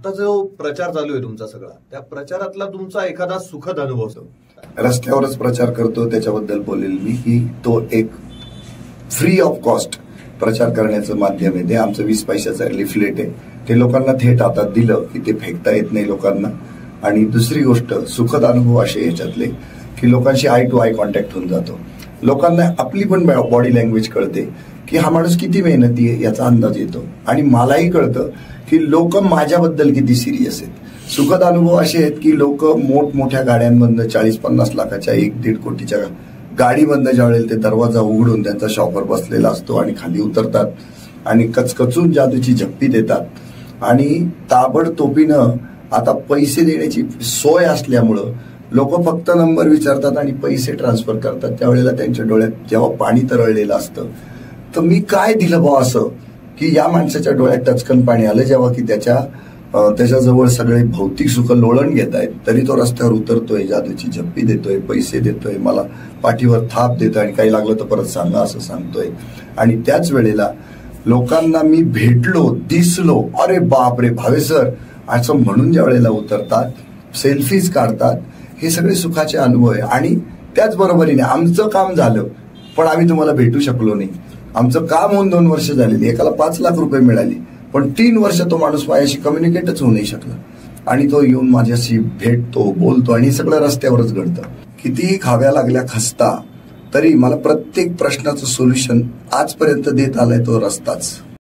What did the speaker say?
आता जो प्रचार चालू आहे तुमचा सगळा, त्या प्रचारातला तुमचा एखादा सुखद अनुभव असतो? रस्त्यावरच प्रचार करतो त्याच्याबद्दल बोलेल मी, की तो एक फ्री ऑफ कॉस्ट प्रचार करण्याचं माध्यम आहे. ते आमचं 20 पैशाचं लिफलेट आहे, ते लोकांना थेट हातात दिलं की ते फेकता येत नाही लोकांना. आणि दुसरी गोष्ट, सुखद अनुभव असे याच्यातले की लोकांशी आय टू आय कॉन्टॅक्ट होऊन जातो. लोकांना आपली पण बॉडी लँग्वेज कळते की हा माणूस किती मेहनती आहे याचा अंदाज येतो. आणि मलाही कळतं की लोक माझ्याबद्दल किती सिरियस आहेत. सुखद अनुभव असे आहेत की लोक मोठमोठ्या गाड्यांमधनं 40-50 लाखाच्या 1-1.5 कोटीच्या गाडीमधनं ज्यावेळेला ते दरवाजा उघडून त्यांचा शॉपर बसलेला असतो आणि खाली उतरतात आणि कचकचून जादूची झप्पी देतात आणि ताबडतोबीनं आता पैसे देण्याची सोय असल्यामुळं लोक फक्त नंबर विचारतात आणि पैसे ट्रान्सफर करतात. त्यावेळेला त्यांच्या डोळ्यात जेव्हा पाणी तरळलेलं असतं, तर मी काय दिलं बा असं की या माणसाच्या डोळ्यात टचकन पाणी आलं जेव्हा की त्याच्याजवळ सगळे भौतिक सुख लोळण घेत आहेत, तरी तो रस्त्यावर उतरतोय, जादूची झप्पी देतोय, पैसे देतोय, मला पाठीवर थाप देतोय आणि काही लागलं तर परत सांगा असं सांगतोय. आणि त्याच वेळेला लोकांना मी भेटलो, दिसलो, अरे बाप रे भावे सर असं म्हणून ज्या वेळेला उतरतात, सेल्फीज काढतात, हे सगळे सुखाचे अनुभव आहे. आणि त्याचबरोबरीने आमचं काम झालं पण आम्ही तुम्हाला भेटू शकलो नाही. आमचं काम होऊन 2 वर्ष झालेली, एकाला 5 लाख रुपये मिळाली, पण 3 वर्ष तो माणूस माझ्याशी कम्युनिकेटच होऊ नाही शकला. आणि तो येऊन माझ्याशी भेटतो, बोलतो आणि सगळं रस्त्यावरच घडतं. कितीही खाव्या लागल्या खस्ता, तरी मला प्रत्येक प्रश्नाचं सोल्युशन आजपर्यंत देत आलाय तो रस्ताच.